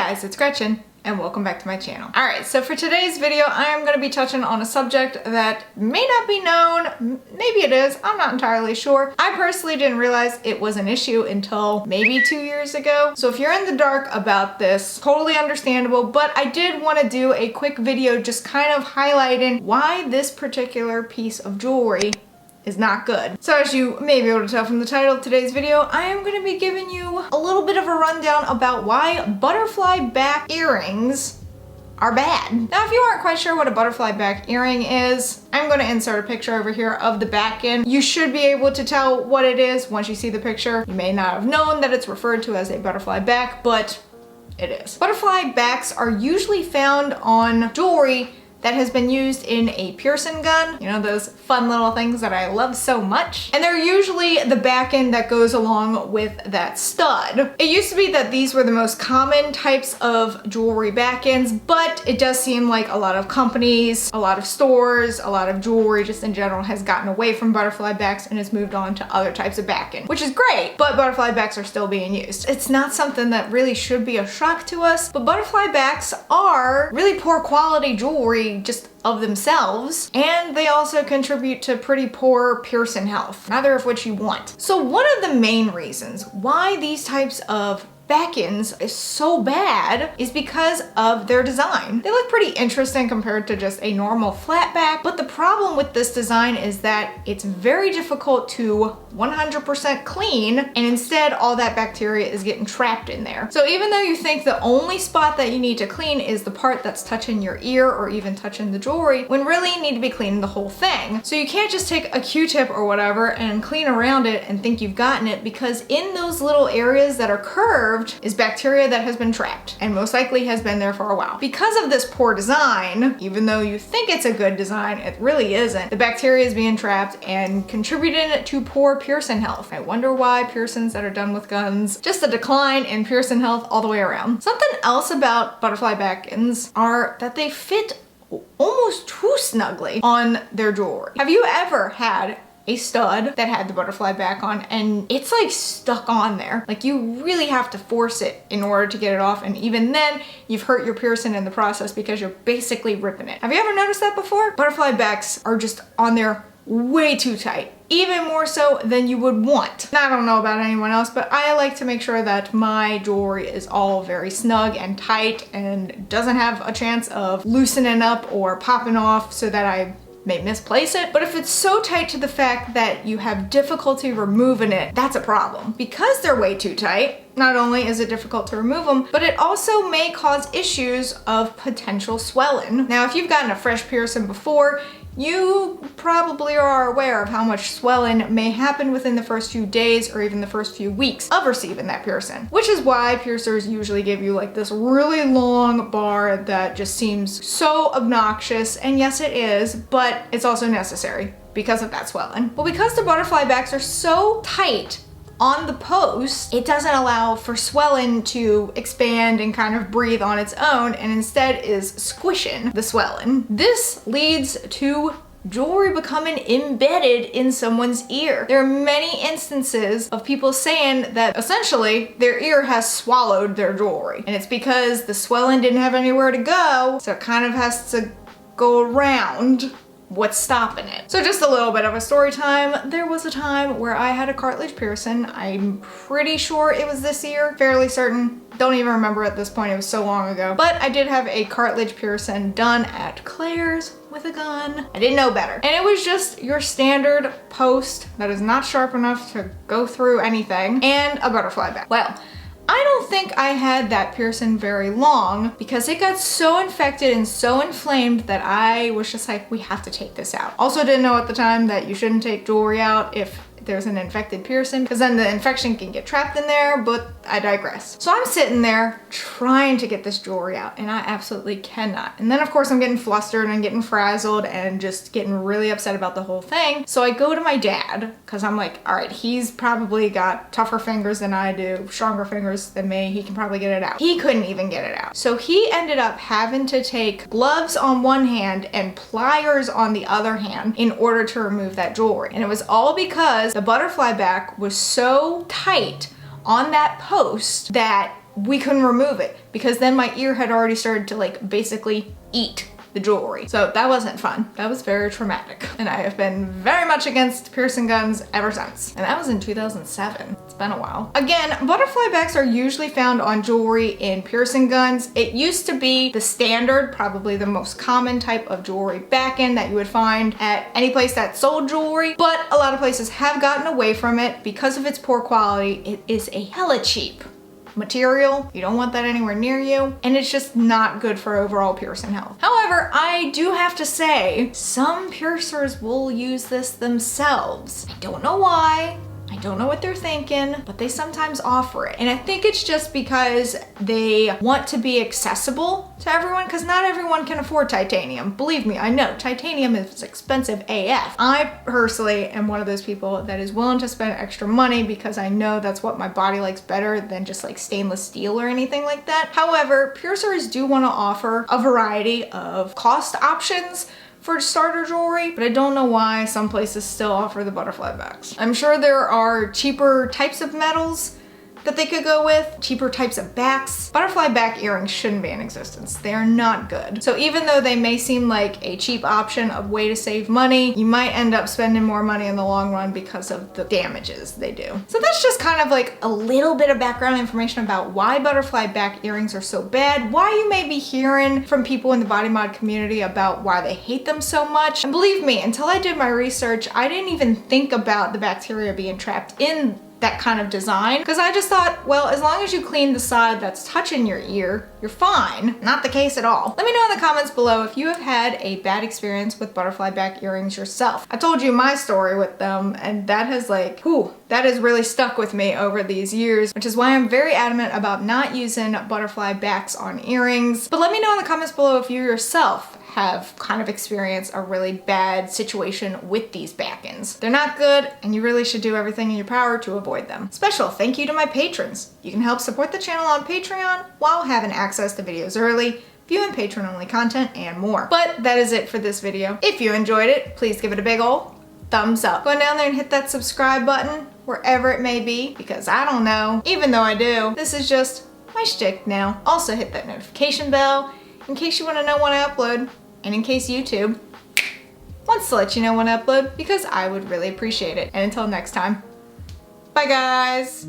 guys, it's Gretchen and welcome back to my channel. Alright, so for today's video I am going to be touching on a subject that may not be known, maybe it is, I'm not entirely sure. I personally didn't realize it was an issue until maybe 2 years ago. So if you're in the dark about this, totally understandable, but I did want to do a quick video just kind of highlighting why this particular piece of jewelry is not good. So as you may be able to tell from the title of today's video, I am going to be giving you a little bit of a rundown about why butterfly back earrings are bad. Now, if you aren't quite sure what a butterfly back earring is, I'm going to insert a picture over here of the back end. You should be able to tell what it is once you see the picture. You may not have known that it's referred to as a butterfly back, but it is. Butterfly backs are usually found on jewelry that has been used in a piercing gun. You know, those fun little things that I love so much. And they're usually the back end that goes along with that stud. It used to be that these were the most common types of jewelry back ends, but it does seem like a lot of companies, a lot of stores, a lot of jewelry just in general has gotten away from butterfly backs and has moved on to other types of back end, which is great, but butterfly backs are still being used. It's not something that really should be a shock to us, but butterfly backs are really poor quality jewelry just of themselves, and they also contribute to pretty poor piercing health, neither of which you want. So one of the main reasons why these types of back ends is so bad is because of their design. They look pretty interesting compared to just a normal flat back, but the problem with this design is that it's very difficult to 100% clean, and instead all that bacteria is getting trapped in there. So even though you think the only spot that you need to clean is the part that's touching your ear or even touching the jewelry, when really you need to be cleaning the whole thing. So you can't just take a Q-tip or whatever and clean around it and think you've gotten it, because in those little areas that are curved is bacteria that has been trapped and most likely has been there for a while. Because of this poor design, even though you think it's a good design, it really isn't. The bacteria is being trapped and contributing to poor piercing health. I wonder why piercings that are done with guns, just a decline in piercing health all the way around. Something else about butterfly back ends are that they fit almost too snugly on their jewelry. Have you ever had a stud that had the butterfly back on and it's like stuck on there? Like you really have to force it in order to get it off, and even then you've hurt your piercing in the process because you're basically ripping it. Have you ever noticed that before? Butterfly backs are just on there way too tight, even more so than you would want. I don't know about anyone else, but I like to make sure that my jewelry is all very snug and tight and doesn't have a chance of loosening up or popping off so that I may misplace it. But if it's so tight to the fact that you have difficulty removing it, that's a problem. Because they're way too tight, not only is it difficult to remove them, but it also may cause issues of potential swelling. Now, if you've gotten a fresh piercing before, you probably are aware of how much swelling may happen within the first few days or even the first few weeks of receiving that piercing, which is why piercers usually give you like this really long bar that just seems so obnoxious. And yes, it is, but it's also necessary because of that swelling. Well, because the butterfly backs are so tight on the post, it doesn't allow for swelling to expand and kind of breathe on its own, and instead is squishing the swelling. This leads to jewelry becoming embedded in someone's ear. There are many instances of people saying that essentially their ear has swallowed their jewelry, and it's because the swelling didn't have anywhere to go, so it kind of has to go around what's stopping it. So just a little bit of a story time. There was a time where I had a cartilage piercing. I'm pretty sure it was this year, fairly certain. Don't even remember at this point, it was so long ago. But I did have a cartilage piercing done at Claire's with a gun. I didn't know better. And it was just your standard post that is not sharp enough to go through anything and a butterfly back. Well, I don't think I had that piercing very long because it got so infected and so inflamed that I was just like, we have to take this out. Also didn't know at the time that you shouldn't take jewelry out if there's an infected piercing, because then the infection can get trapped in there, but I digress. So I'm sitting there trying to get this jewelry out and I absolutely cannot. And then of course I'm getting flustered and getting frazzled and just getting really upset about the whole thing. So I go to my dad because I'm like, all right, he's probably got tougher fingers than I do, stronger fingers than me. He can probably get it out. He couldn't even get it out. So he ended up having to take gloves on one hand and pliers on the other hand in order to remove that jewelry. And it was all because the butterfly back was so tight on that post that we couldn't remove it because then my ear had already started to like basically eat the jewelry. So that wasn't fun. That was very traumatic. And I have been very much against piercing guns ever since. And that was in 2007. It's been a while. Again, butterfly backs are usually found on jewelry in piercing guns. It used to be the standard, probably the most common type of jewelry back-end that you would find at any place that sold jewelry, but a lot of places have gotten away from it because of its poor quality. It is a hella cheap material. You don't want that anywhere near you, and it's just not good for overall piercing health. However, I do have to say, some piercers will use this themselves. I don't know why. I don't know what they're thinking, but they sometimes offer it. And I think it's just because they want to be accessible to everyone, because not everyone can afford titanium. Believe me, I know titanium is expensive AF. I personally am one of those people that is willing to spend extra money because I know that's what my body likes better than just like stainless steel or anything like that. However, piercers do want to offer a variety of cost options for starter jewelry, but I don't know why some places still offer the butterfly backs. I'm sure there are cheaper types of metals that they could go with, cheaper types of backs. Butterfly back earrings shouldn't be in existence. They are not good. So even though they may seem like a cheap option of way to save money, you might end up spending more money in the long run because of the damages they do. So that's just kind of like a little bit of background information about why butterfly back earrings are so bad, why you may be hearing from people in the body mod community about why they hate them so much. And believe me, until I did my research, I didn't even think about the bacteria being trapped in that kind of design, because I just thought, well, as long as you clean the side that's touching your ear, you're fine. Not the case at all. Let me know in the comments below if you have had a bad experience with butterfly back earrings yourself. I told you my story with them, and that has like, that has really stuck with me over these years, which is why I'm very adamant about not using butterfly backs on earrings. But let me know in the comments below if you yourself have kind of experienced a really bad situation with these back-ends. They're not good, and you really should do everything in your power to avoid them. Special thank you to my patrons. You can help support the channel on Patreon while having access to videos early, viewing patron-only content, and more. But that is it for this video. If you enjoyed it, please give it a big ol' thumbs up. Go down there and hit that subscribe button, wherever it may be, because I don't know, even though I do. This is just my shtick now. Also hit that notification bell in case you want to know when I upload, and in case YouTube wants to let you know when I upload, because I would really appreciate it. And until next time, bye guys!